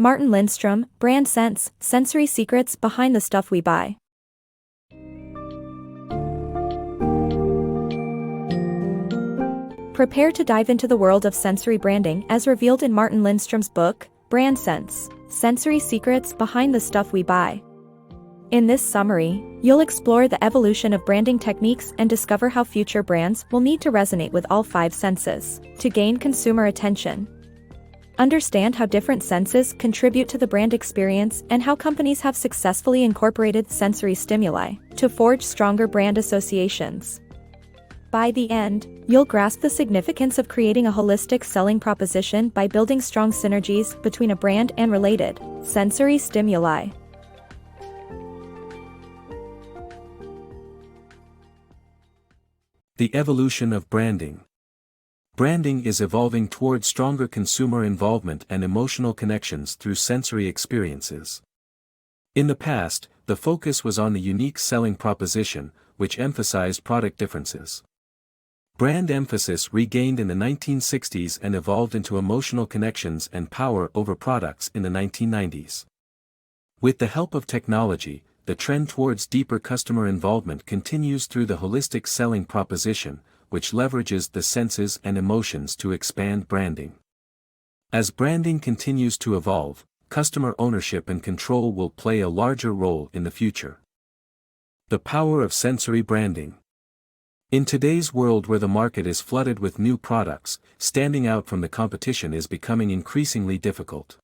Martin Lindstrom, Brand Sense, Sensory Secrets Behind the Stuff We Buy. Prepare to dive into the world of sensory branding as revealed in Martin Lindstrom's book, Brand Sense, Sensory Secrets Behind the Stuff We Buy. In this summary, you'll explore the evolution of branding techniques and discover how future brands will need to resonate with all five senses to gain consumer attention. Understand how different senses contribute to the brand experience and how companies have successfully incorporated sensory stimuli to forge stronger brand associations. By the end, you'll grasp the significance of creating a holistic selling proposition by building strong synergies between a brand and related sensory stimuli. The evolution of branding. Branding is evolving toward stronger consumer involvement and emotional connections through sensory experiences. In the past, the focus was on the unique selling proposition, which emphasized product differences. Brand emphasis regained in the 1960s and evolved into emotional connections and power over products in the 1990s. With the help of technology, the trend towards deeper customer involvement continues through the holistic selling proposition, which leverages the senses and emotions to expand branding. As branding continues to evolve, customer ownership and control will play a larger role in the future. The power of sensory branding. In today's world where the market is flooded with new products, standing out from the competition is becoming increasingly difficult.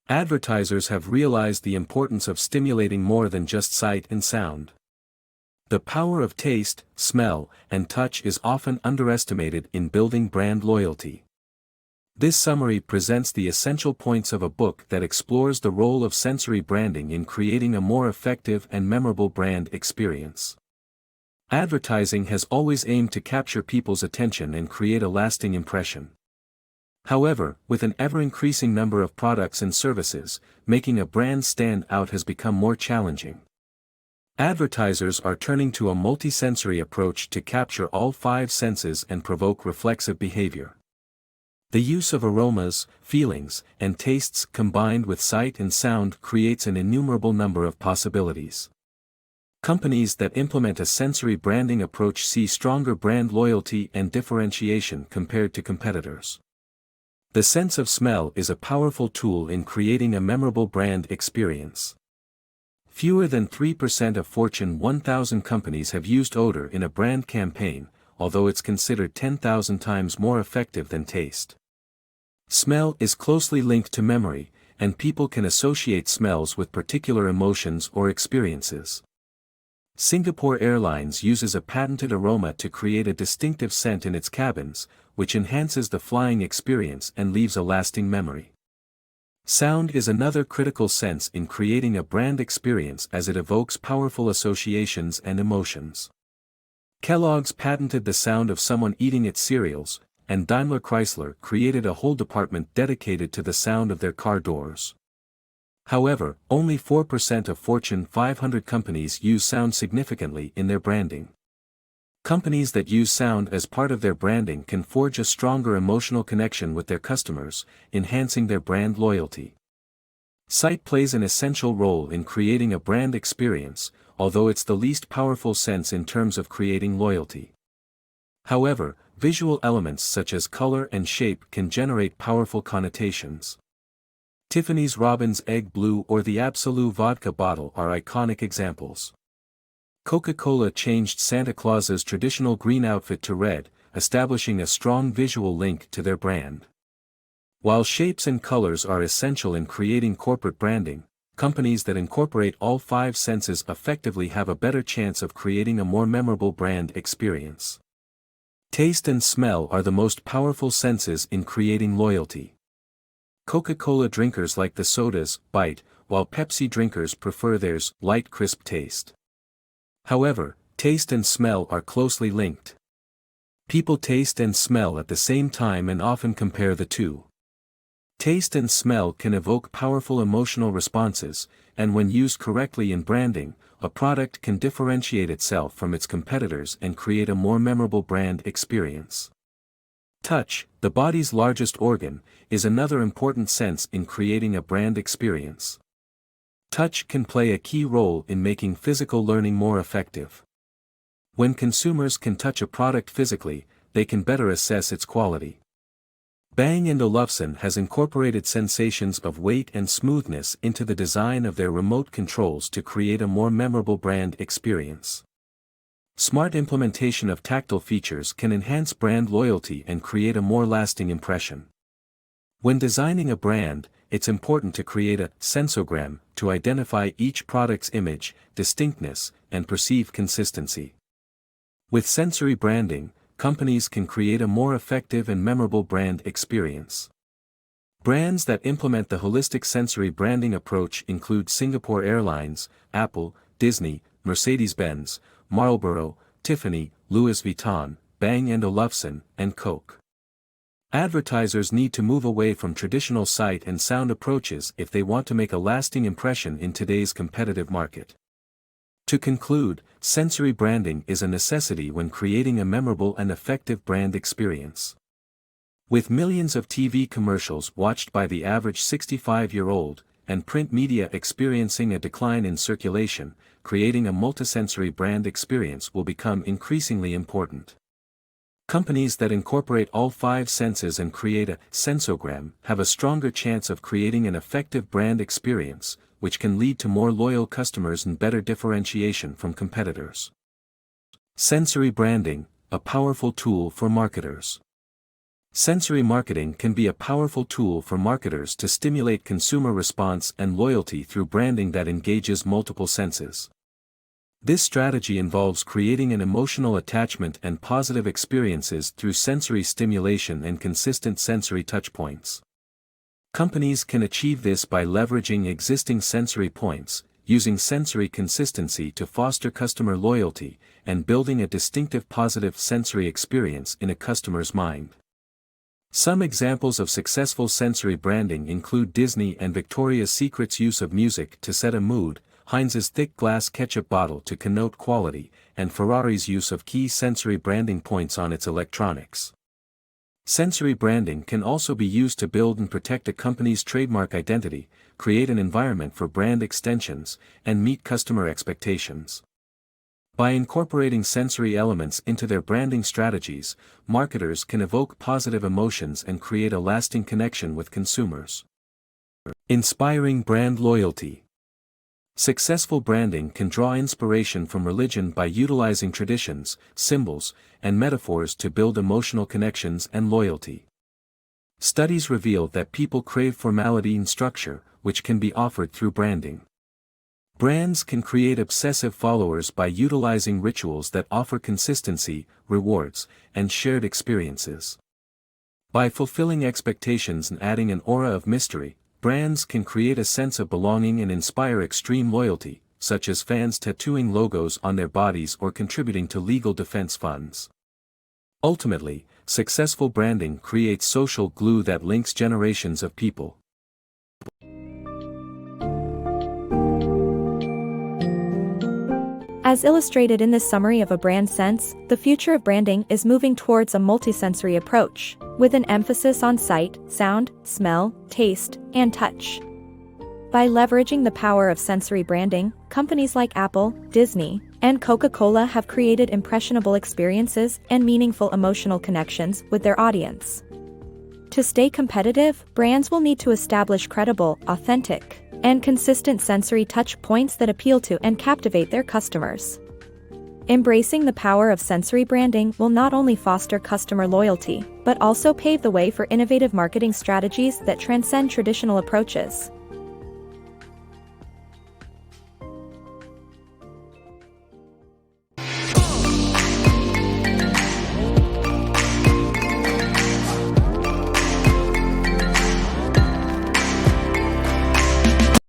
Advertisers have realized the importance of stimulating more than just sight and sound. The power of taste, smell, and touch is often underestimated in building brand loyalty. This summary presents the essential points of a book that explores the role of sensory branding in creating a more effective and memorable brand experience. Advertising has always aimed to capture people's attention and create a lasting impression. However, with an ever-increasing number of products and services, making a brand stand out has become more challenging. Advertisers are turning to a multisensory approach to capture all five senses and provoke reflexive behavior. The use of aromas, feelings, and tastes combined with sight and sound creates an innumerable number of possibilities. Companies that implement a sensory branding approach see stronger brand loyalty and differentiation compared to competitors. The sense of smell is a powerful tool in creating a memorable brand experience. Fewer than 3% of Fortune 1000 companies have used odor in a brand campaign, although it's considered 10,000 times more effective than taste. Smell is closely linked to memory, and people can associate smells with particular emotions or experiences. Singapore Airlines uses a patented aroma to create a distinctive scent in its cabins, which enhances the flying experience and leaves a lasting memory. Sound is another critical sense in creating a brand experience as it evokes powerful associations and emotions. Kellogg's patented the sound of someone eating its cereals, and Daimler Chrysler created a whole department dedicated to the sound of their car doors. However, only 4% of Fortune 500 companies use sound significantly in their branding. Companies that use sound as part of their branding can forge a stronger emotional connection with their customers, enhancing their brand loyalty. Sight plays an essential role in creating a brand experience, although it's the least powerful sense in terms of creating loyalty. However, visual elements such as color and shape can generate powerful connotations. Tiffany's Robin's Egg Blue or the Absolut vodka bottle are iconic examples. Coca-Cola changed Santa Claus's traditional green outfit to red, establishing a strong visual link to their brand. While shapes and colors are essential in creating corporate branding, companies that incorporate all five senses effectively have a better chance of creating a more memorable brand experience. Taste and smell are the most powerful senses in creating loyalty. Coca-Cola drinkers like the soda's bite, while Pepsi drinkers prefer theirs light crisp taste. However, taste and smell are closely linked. People taste and smell at the same time and often compare the two. Taste and smell can evoke powerful emotional responses, and when used correctly in branding, a product can differentiate itself from its competitors and create a more memorable brand experience. Touch, the body's largest organ, is another important sense in creating a brand experience. Touch can play a key role in making physical learning more effective. When consumers can touch a product physically, they can better assess its quality. Bang & Olufsen has incorporated sensations of weight and smoothness into the design of their remote controls to create a more memorable brand experience. Smart implementation of tactile features can enhance brand loyalty and create a more lasting impression. When designing a brand, it's important to create a sensogram to identify each product's image, distinctness, and perceived consistency. With sensory branding, companies can create a more effective and memorable brand experience. Brands that implement the holistic sensory branding approach include Singapore Airlines, Apple, Disney, Mercedes-Benz, Marlboro, Tiffany, Louis Vuitton, Bang & Olufsen, and Coke. Advertisers need to move away from traditional sight and sound approaches if they want to make a lasting impression in today's competitive market. To conclude, sensory branding is a necessity when creating a memorable and effective brand experience. With millions of TV commercials watched by the average 65-year-old, and print media experiencing a decline in circulation, creating a multisensory brand experience will become increasingly important. Companies that incorporate all 5 senses and create a sensogram have a stronger chance of creating an effective brand experience, which can lead to more loyal customers and better differentiation from competitors. Sensory branding, a powerful tool for marketers. Sensory marketing can be a powerful tool for marketers to stimulate consumer response and loyalty through branding that engages multiple senses. This strategy involves creating an emotional attachment and positive experiences through sensory stimulation and consistent sensory touchpoints. Companies can achieve this by leveraging existing sensory points, using sensory consistency to foster customer loyalty, and building a distinctive positive sensory experience in a customer's mind. Some examples of successful sensory branding include Disney and Victoria's Secret's use of music to set a mood, Heinz's thick glass ketchup bottle to connote quality, and Ferrari's use of key sensory branding points on its electronics. Sensory branding can also be used to build and protect a company's trademark identity, create an environment for brand extensions, and meet customer expectations. By incorporating sensory elements into their branding strategies, marketers can evoke positive emotions and create a lasting connection with consumers. Inspiring brand loyalty. Successful branding can draw inspiration from religion by utilizing traditions, symbols, and metaphors to build emotional connections and loyalty. Studies reveal that people crave formality and structure, which can be offered through branding. Brands can create obsessive followers by utilizing rituals that offer consistency, rewards, and shared experiences. By fulfilling expectations and adding an aura of mystery, brands can create a sense of belonging and inspire extreme loyalty, such as fans tattooing logos on their bodies or contributing to legal defense funds. Ultimately, successful branding creates social glue that links generations of people. As illustrated in this summary of a brand sense, the future of branding is moving towards a multisensory approach, with an emphasis on sight, sound, smell, taste, and touch. By leveraging the power of sensory branding, companies like Apple, Disney, and Coca-Cola have created impressionable experiences and meaningful emotional connections with their audience. To stay competitive, brands will need to establish credible, authentic, and consistent sensory touch points that appeal to and captivate their customers. Embracing the power of sensory branding will not only foster customer loyalty, but also pave the way for innovative marketing strategies that transcend traditional approaches.